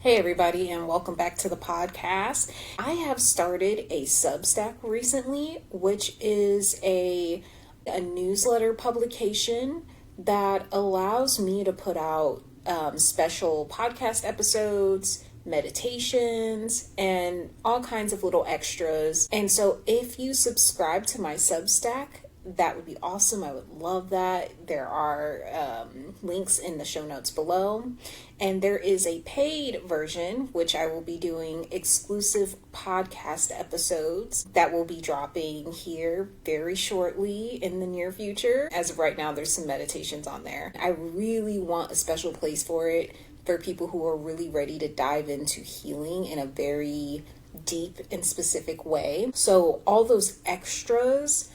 Hey everybody, and welcome back to the podcast. I have started a Substack recently, which is a newsletter publication that allows me to put out special podcast episodes, meditations, and all kinds of little extras. And so if you subscribe to my Substack, that would be awesome. I would love that. There are links in the show notes below. And there is a paid version, which I will be doing exclusive podcast episodes that will be dropping here very shortly in the near future. As of right now, there's some meditations on there. I really want a special place for it for people who are really ready to dive into healing in a very deep and specific way. So all those extras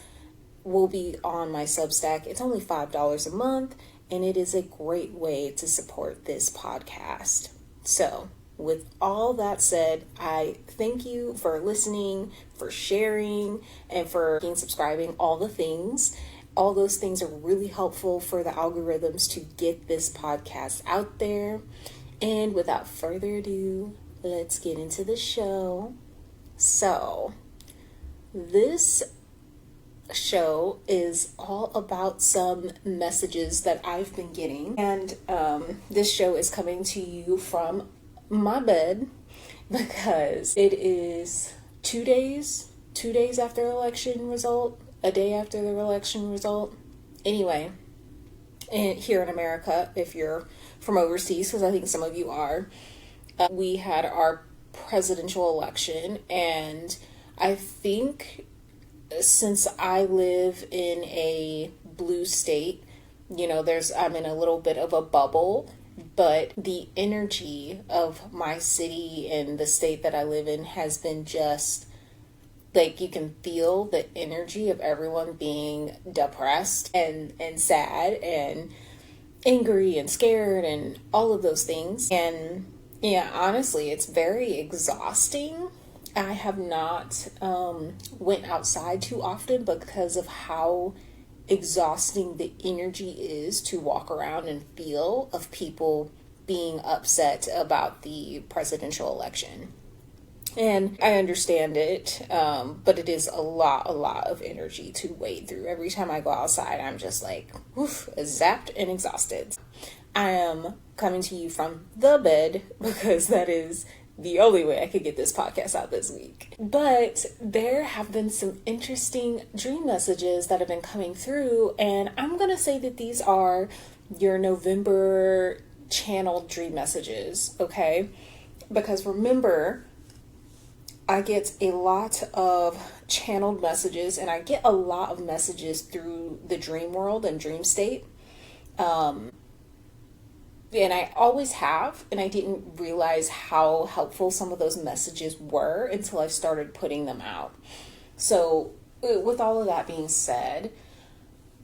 will be on my Substack. It's only $5 a month, and it is a great way to support this podcast. So, with all that said, I thank you for listening, for sharing, and for subscribing, all the things. All those things are really helpful for the algorithms to get this podcast out there. And without further ado, let's get into the show. So, this show is all about some messages that I've been getting, and this show is coming to you from my bed because it is 2 days after the election result, a day after the election result. Anyway, and here in America, if you're from overseas, because I think some of you are, we had our presidential election, and I think since I live in a blue state, I'm in a little bit of a bubble, but the energy of my city and the state that I live in has been just like, you can feel the energy of everyone being depressed and sad and angry and scared and all of those things. And yeah, honestly, it's very exhausting. I have not went outside too often because of how exhausting the energy is to walk around and feel of people being upset about the presidential election. And I understand it, but it is a lot of energy to wade through. Every time I go outside, I'm just like, zapped and exhausted. I am coming to you from the bed because that is the only way I could get this podcast out this week. But there have been some interesting dream messages that have been coming through, and I'm going to say that these are your November channeled dream messages, okay? Because remember, I get a lot of channeled messages, and I get a lot of messages through the dream world and dream state. And I always have, and I didn't realize how helpful some of those messages were until I started putting them out. So with all of that being said,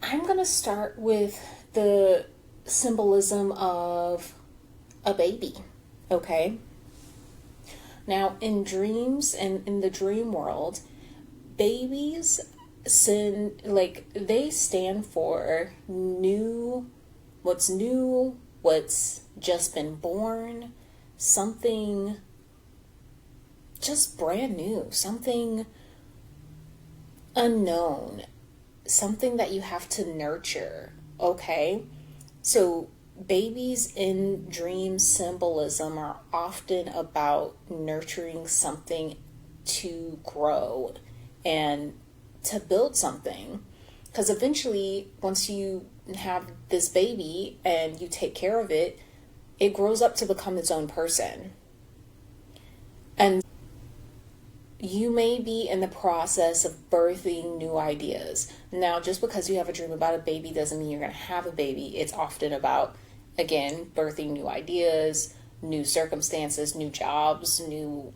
I'm going to start with the symbolism of a baby, okay? Now, in dreams and in the dream world, babies they stand for new, what's just been born, something just brand new, something unknown, something that you have to nurture, okay? So babies in dream symbolism are often about nurturing something to grow and to build something. Because eventually, once you have this baby and you take care of it, it grows up to become its own person. And you may be in the process of birthing new ideas. Now, just because you have a dream about a baby doesn't mean you're going to have a baby. It's often about, again, birthing new ideas, new circumstances, new jobs, it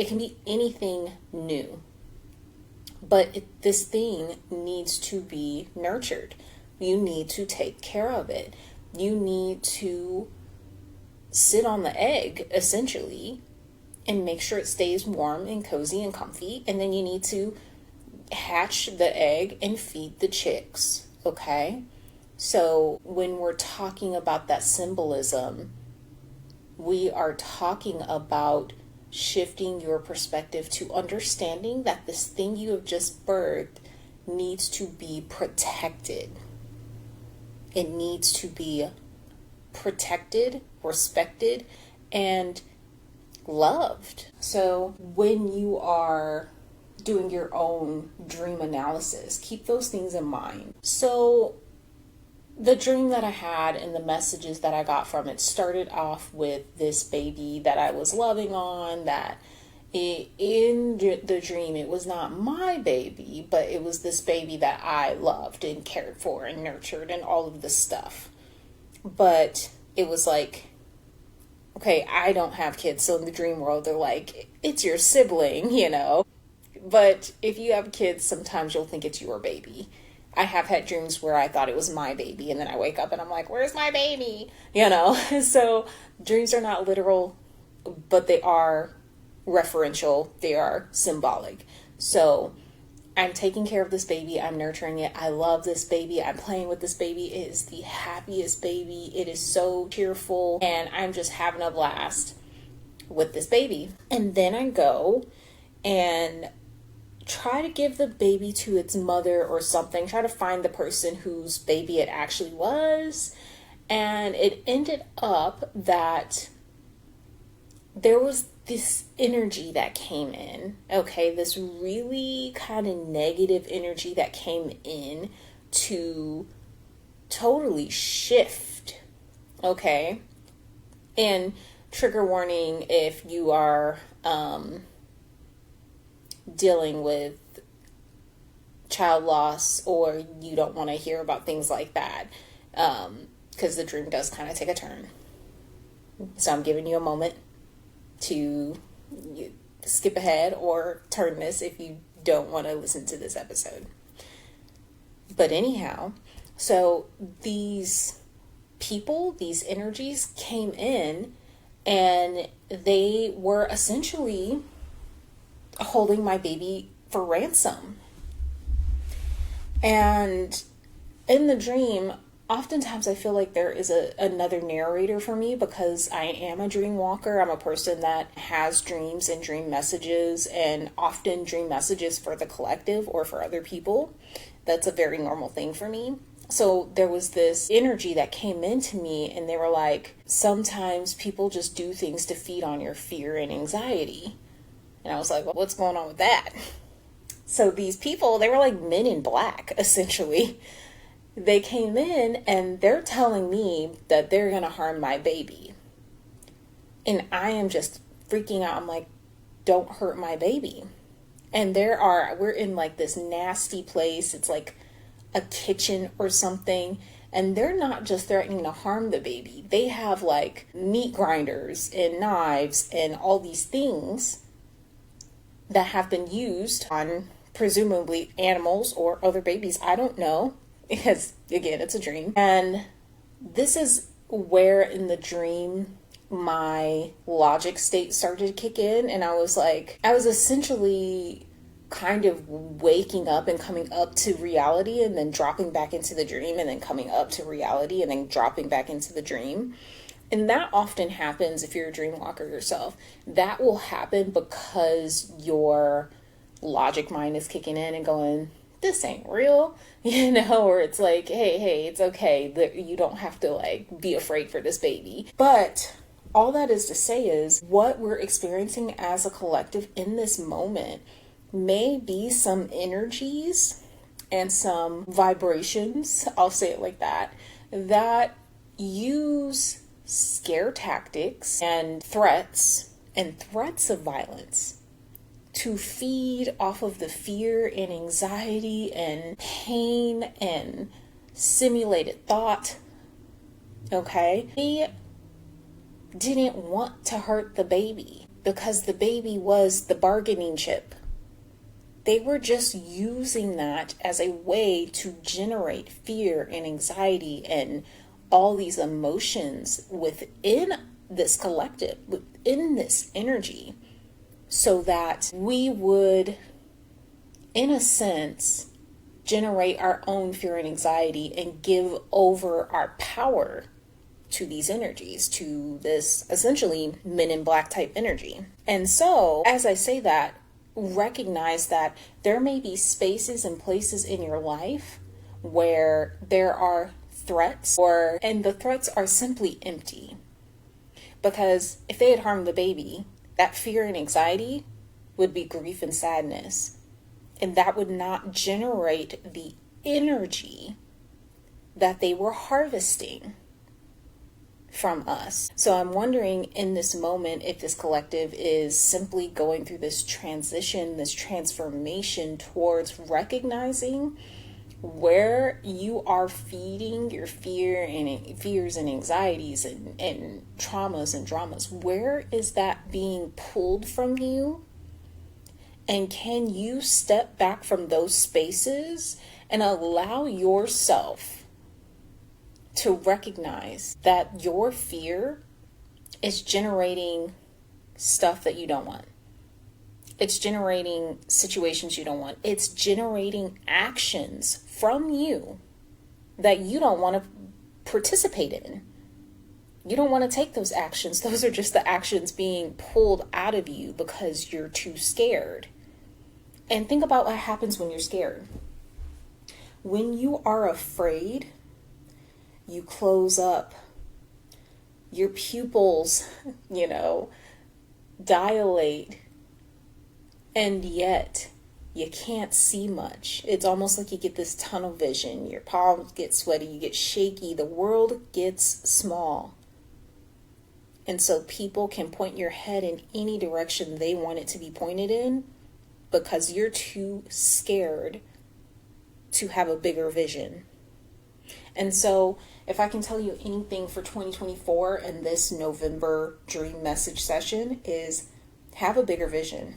can be anything new. But this thing needs to be nurtured. You need to take care of it. You need to sit on the egg, essentially, and make sure it stays warm and cozy and comfy. And then you need to hatch the egg and feed the chicks, okay? So when we're talking about that symbolism, we are talking about shifting your perspective to understanding that this thing you have just birthed needs to be protected. It needs to be protected, respected, and loved. So when you are doing your own dream analysis, keep those things in mind. So the dream that I had and the messages that I got from it started off with this baby that I was loving on, that in the dream, it was not my baby, but it was this baby that I loved and cared for and nurtured and all of this stuff. But it was like, okay, I don't have kids, so in the dream world, they're like, it's your sibling, you know. But if you have kids, sometimes you'll think it's your baby. I have had dreams where I thought it was my baby, and then I wake up and I'm like, where's my baby? You know, so dreams are not literal, but they are referential. They are symbolic. So I'm taking care of this baby. I'm nurturing it. I love this baby. I'm playing with this baby. It is the happiest baby. It is so cheerful, and I'm just having a blast with this baby. And then I go and try to give the baby to its mother or something, try to find the person whose baby it actually was. And it ended up that there was this energy that came in, okay, this really kind of negative energy that came in to totally shift, okay? And trigger warning if you are dealing with child loss, or you don't want to hear about things like that, because the dream does kind of take a turn. So I'm giving you a moment to skip ahead or turn this if you don't want to listen to this episode. But anyhow, so these people, these energies came in, and they were essentially holding my baby for ransom. And in the dream, oftentimes I feel like there is another narrator for me, because I am a dream walker. I'm a person that has dreams and dream messages, and often dream messages for the collective or for other people. That's a very normal thing for me. So there was this energy that came into me, and they were like, sometimes people just do things to feed on your fear and anxiety. And I was like, well, what's going on with that? So these people, they were like men in black, essentially. They came in and they're telling me that they're going to harm my baby. And I am just freaking out. I'm like, don't hurt my baby. And we're in like this nasty place. It's like a kitchen or something. And they're not just threatening to harm the baby. They have like meat grinders and knives and all these things that have been used on presumably animals or other babies. I don't know, because again, it's a dream. And this is where in the dream my logic state started to kick in. And I was essentially kind of waking up and coming up to reality, and then dropping back into the dream, and then coming up to reality, and then dropping back into the dream. And that often happens if you're a dream walker yourself. That will happen because your logic mind is kicking in and going, this ain't real, you know, or it's like, hey, it's okay. You don't have to like be afraid for this baby. But all that is to say is what we're experiencing as a collective in this moment may be some energies and some vibrations, I'll say it like that, that use scare tactics and threats of violence to feed off of the fear and anxiety and pain and simulated thought. Okay? They didn't want to hurt the baby because the baby was the bargaining chip. They were just using that as a way to generate fear and anxiety and all these emotions within this collective, within this energy, so that we would, in a sense, generate our own fear and anxiety and give over our power to these energies, to this essentially men in black type energy. And so, as I say that, recognize that there may be spaces and places in your life where there are threats, and the threats are simply empty. Because if they had harmed the baby, that fear and anxiety would be grief and sadness. And that would not generate the energy that they were harvesting from us. So I'm wondering in this moment if this collective is simply going through this transition, this transformation towards recognizing where you are feeding your fears and anxieties and traumas and dramas. Where is that being pulled from you? And can you step back from those spaces and allow yourself to recognize that your fear is generating stuff that you don't want? It's generating situations you don't want. It's generating actions from you that you don't want to participate in. You don't want to take those actions. Those are just the actions being pulled out of you because you're too scared. And think about what happens when you're scared. When you are afraid, you close up. Your pupils, dilate. And yet, you can't see much. It's almost like you get this tunnel vision. Your palms get sweaty, you get shaky. The world gets small. And so people can point your head in any direction they want it to be pointed in because you're too scared to have a bigger vision. And so if I can tell you anything for 2024 and this November dream message session is have a bigger vision.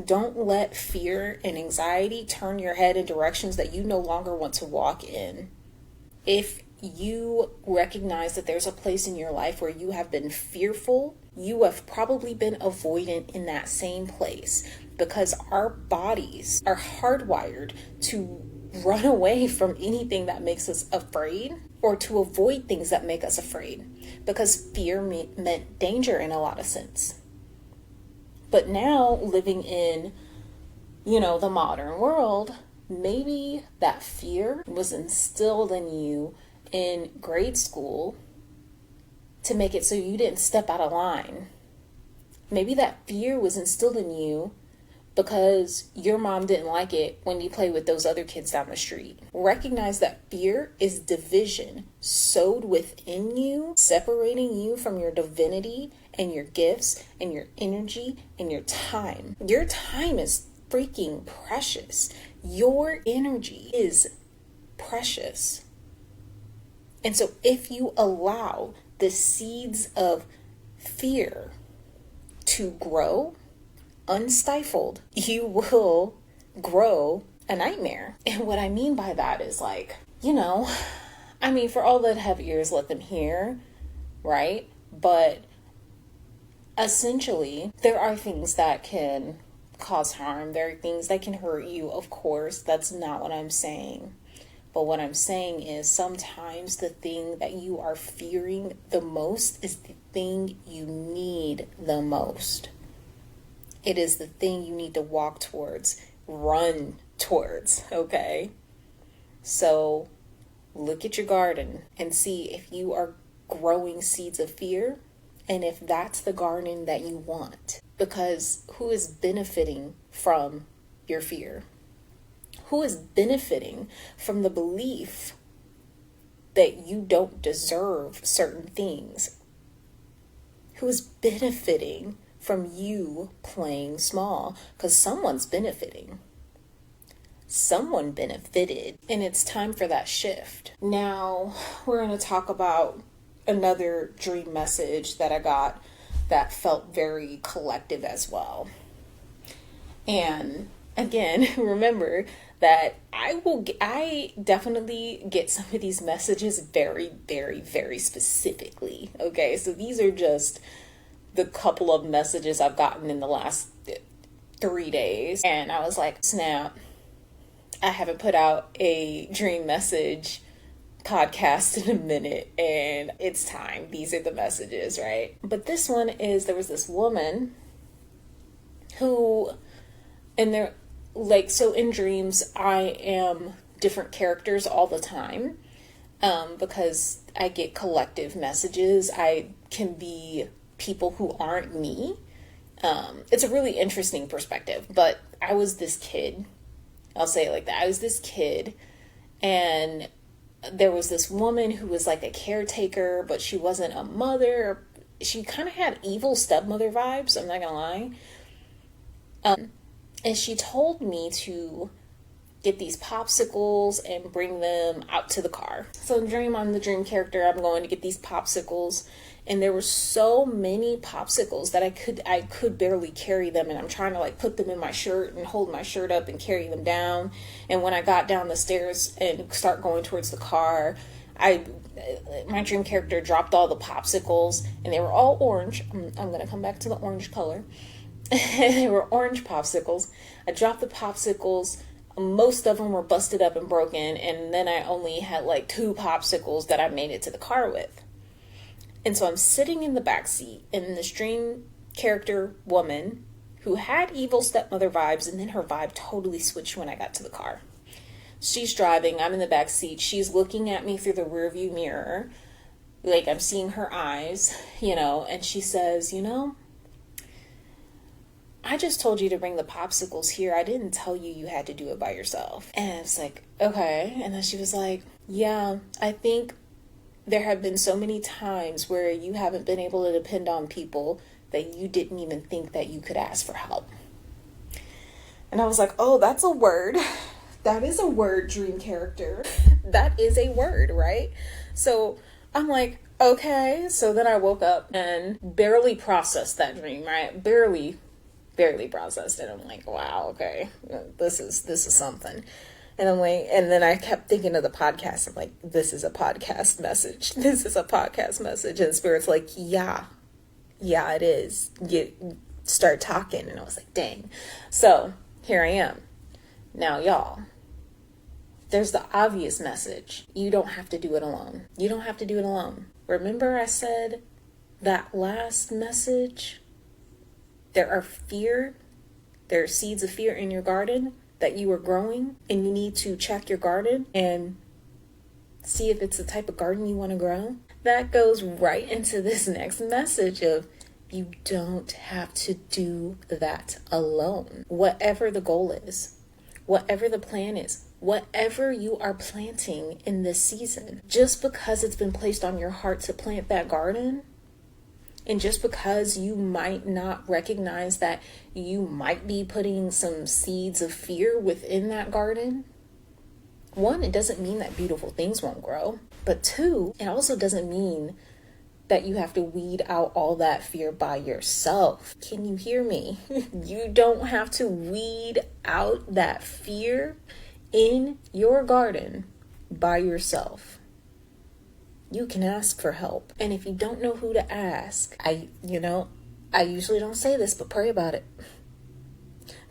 Don't let fear and anxiety turn your head in directions that you no longer want to walk in. If you recognize that there's a place in your life where you have been fearful, you have probably been avoidant in that same place because our bodies are hardwired to run away from anything that makes us afraid or to avoid things that make us afraid because fear meant danger in a lot of sense. But now living in, the modern world, maybe that fear was instilled in you in grade school to make it so you didn't step out of line. Maybe that fear was instilled in you because your mom didn't like it when you played with those other kids down the street. Recognize that fear is division sowed within you, separating you from your divinity and your gifts and your energy and your time. Your time is freaking precious. Your energy is precious. And so if you allow the seeds of fear to grow unstifled, you will grow a nightmare. And what I mean by that is for all that have ears, let them hear, right? But essentially, there are things that can cause harm. There are things that can hurt you, of course. That's not what I'm saying. But what I'm saying is sometimes the thing that you are fearing the most is the thing you need the most. It is the thing you need to walk towards, run towards, okay? So look at your garden and see if you are growing seeds of fear and if that's the garden that you want. Because who is benefiting from your fear? Who is benefiting from the belief that you don't deserve certain things? Who is benefiting from you playing small? Because someone's benefiting. Someone benefited, and it's time for that shift. Now, we're going to talk about another dream message that I got that felt very collective as well. And again, remember that I definitely get some of these messages very, very, very specifically. Okay, so these are just the couple of messages I've gotten in the last 3 days. And I was like, snap, I haven't put out a dream message podcast in a minute, and it's time. These are the messages, right? But this one is, there was this woman who, and they're like, so in dreams, I am different characters all the time, because I get collective messages. I can be people who aren't me. It's a really interesting perspective, but I was this kid. I'll say it like that. I was this kid, and there was this woman who was like a caretaker, but she wasn't a mother. She kind of had evil stepmother vibes, I'm not gonna lie. And she told me to get these popsicles and bring them out to the car. So in dream, I'm the dream character. I'm going to get these popsicles, and there were so many popsicles that I could barely carry them, and I'm trying to like put them in my shirt and hold my shirt up and carry them down. And when I got down the stairs and start going towards the car, my dream character dropped all the popsicles, and they were all orange. I'm going to come back to the orange color. They were orange popsicles. I dropped the popsicles. Most of them were busted up and broken, and then I only had like 2 popsicles that I made it to the car with. And so I'm sitting in the back seat, and this dream character woman who had evil stepmother vibes, and then her vibe totally switched when I got to the car. She's driving, I'm in the back seat, she's looking at me through the rearview mirror, like I'm seeing her eyes, and she says, I just told you to bring the popsicles here. I didn't tell you you had to do it by yourself. And it's like, okay. And then she was like, yeah, I think there have been so many times where you haven't been able to depend on people that you didn't even think that you could ask for help. And I was like, oh, that's a word. That is a word, dream character. That is a word, right? So I'm like, okay. So then I woke up and barely processed that dream, right? Barely processed it. I'm like, wow, okay, this is something. And I'm like, and then I kept thinking of the podcast. I'm like, this is a podcast message. This is a podcast message. And Spirit's like, yeah, it is. You start talking. And I was like, dang. So here I am. Now, y'all, there's the obvious message. You don't have to do it alone. You don't have to do it alone. Remember I said that last message? There are seeds of fear in your garden that you are growing, and you need to check your garden and see if it's the type of garden you want to grow. That goes right into this next message of you don't have to do that alone. Whatever the goal is, whatever the plan is, whatever you are planting in this season, just because it's been placed on your heart to plant that garden, and just because you might not recognize that you might be putting some seeds of fear within that garden, 1, it doesn't mean that beautiful things won't grow. But 2, it also doesn't mean that you have to weed out all that fear by yourself. Can you hear me? You don't have to weed out that fear in your garden by yourself. You can ask for help. And if you don't know who to ask, I usually don't say this, but pray about it.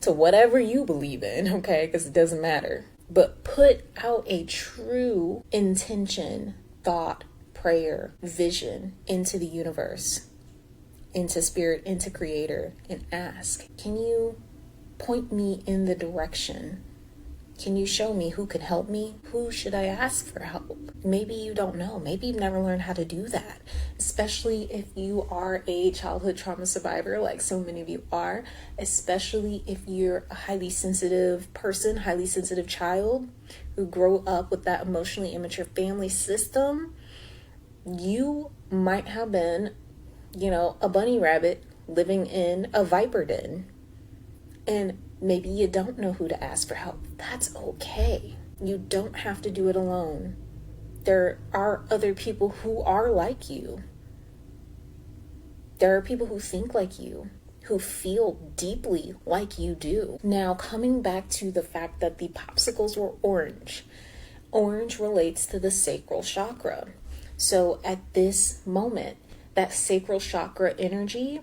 To whatever you believe in, okay? Because it doesn't matter. But put out a true intention, thought, prayer, vision into the universe, into spirit, into creator, and ask, can you point me in the direction? Can you show me who can help me? Who should I ask for help? Maybe you don't know. Maybe you've never learned how to do that, especially if you are a childhood trauma survivor, like so many of you are, especially if you're a highly sensitive person, highly sensitive child who grew up with that emotionally immature family system. You might have been, a bunny rabbit living in a viper den. And maybe you don't know who to ask for help. That's okay. You don't have to do it alone. There are other people who are like you. There are people who think like you, who feel deeply like you do. Now, coming back to the fact that the popsicles were orange. Orange relates to the sacral chakra. So at this moment, that sacral chakra energy,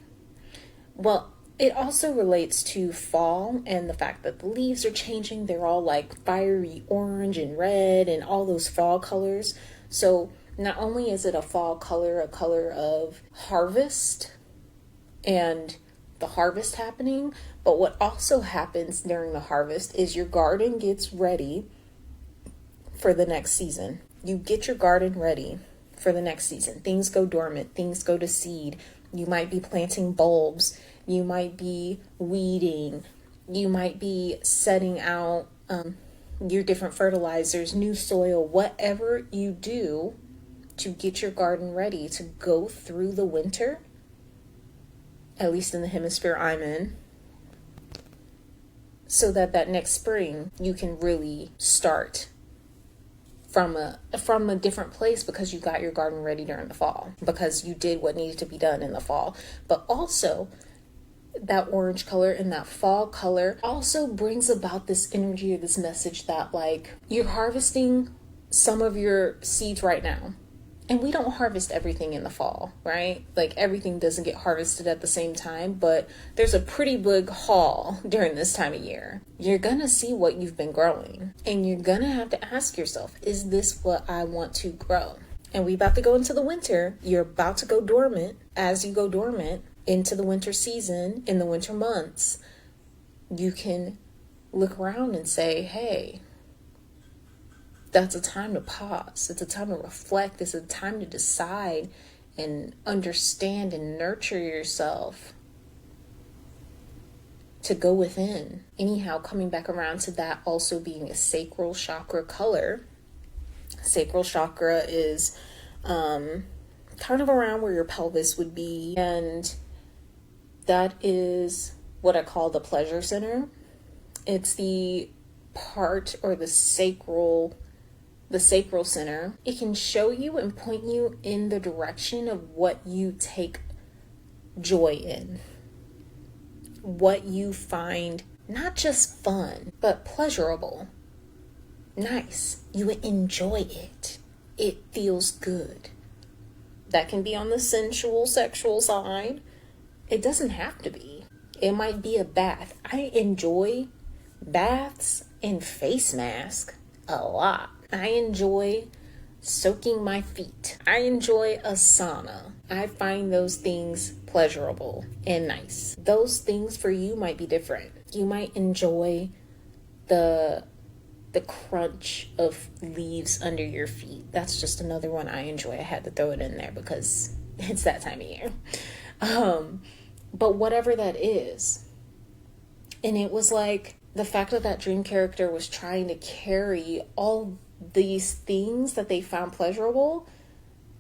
it also relates to fall and the fact that the leaves are changing. They're all like fiery orange and red and all those fall colors. So not only is it a fall color, a color of harvest and the harvest happening, but what also happens during the harvest is your garden gets ready for the next season. You get your garden ready for the next season. Things go dormant, things go to seed. You might be planting bulbs, you might be weeding, you might be setting out your different fertilizers, new soil, whatever you do to get your garden ready to go through the winter, at least in the hemisphere I'm in, so that next spring you can really start from a different place, because you got your garden ready during the fall, because you did what needed to be done in the fall. But also that orange color and that fall color also brings about this energy or this message that, like, you're harvesting some of your seeds right now. And we don't harvest everything in the fall, right? Like, everything doesn't get harvested at the same time, but there's a pretty big haul during this time of year. You're gonna see what you've been growing, and you're gonna have to ask yourself, is this what I want to grow? And we about to go into the winter. You're about to go dormant. As you go dormant into the winter season, in the winter months, you can look around and say, hey, that's a time to pause. It's a time to reflect. It's a time to decide and understand and nurture yourself, to go within. Anyhow, coming back around to that also being a sacral chakra color. Sacral chakra is kind of around where your pelvis would be, and that is what I call the pleasure center. It's the part, or the sacral center. It can show you and point you in the direction of what you take joy in, what you find not just fun, but pleasurable, nice. You enjoy it. It feels good. That can be on the sensual, sexual side. It doesn't have to be. It might be a bath. I enjoy baths and face masks a lot. I enjoy soaking my feet. I enjoy a sauna. I find those things pleasurable and nice. Those things for you might be different. You might enjoy the crunch of leaves under your feet. That's just another one I enjoy. I had to throw it in there because it's that time of year. But whatever that is. And it was like the fact that dream character was trying to carry all these things that they found pleasurable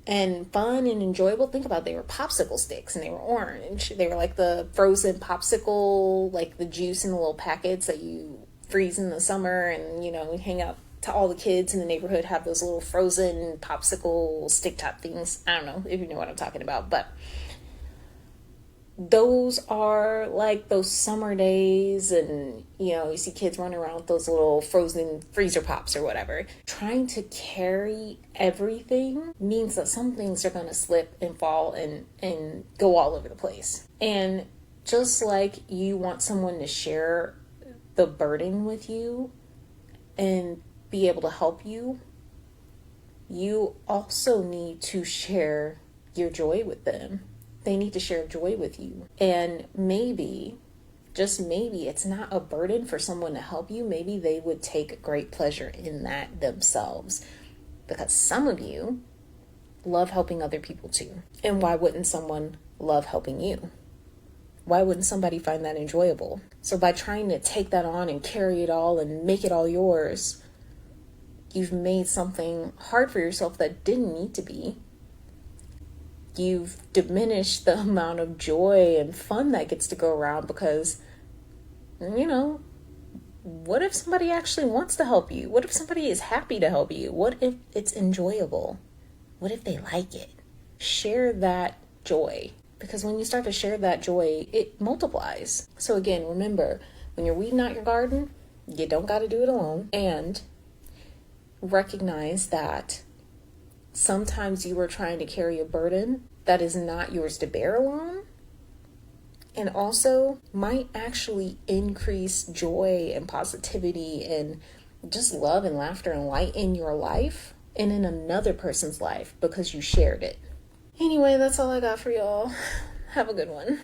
and fun and enjoyable. Think about it, they were popsicle sticks and they were orange. They were like the frozen popsicle, like the juice in the little packets that you freeze in the summer, and we hang out to all the kids in the neighborhood have those little frozen popsicle stick top things. I don't know if you know what I'm talking about, but those are like those summer days, and you see kids running around with those little frozen freezer pops or whatever. Trying to carry everything means that some things are going to slip and fall and go all over the place. And just like you want someone to share the burden with you and be able to help you, you also need to share your joy with them. They need to share joy with you. And maybe, just maybe, it's not a burden for someone to help you. Maybe they would take great pleasure in that themselves, because some of you love helping other people too. And why wouldn't someone love helping you? Why wouldn't somebody find that enjoyable? So by trying to take that on and carry it all and make it all yours, you've made something hard for yourself that didn't need to be. You've diminished the amount of joy and fun that gets to go around, because, what if somebody actually wants to help you? What if somebody is happy to help you? What if it's enjoyable? What if they like it? Share that joy, because when you start to share that joy, it multiplies. So again, remember, when you're weeding out your garden, you don't got to do it alone, and recognize that sometimes you are trying to carry a burden that is not yours to bear alone, and also might actually increase joy and positivity and just love and laughter and light in your life and in another person's life because you shared it. Anyway, that's all I got for y'all. Have a good one.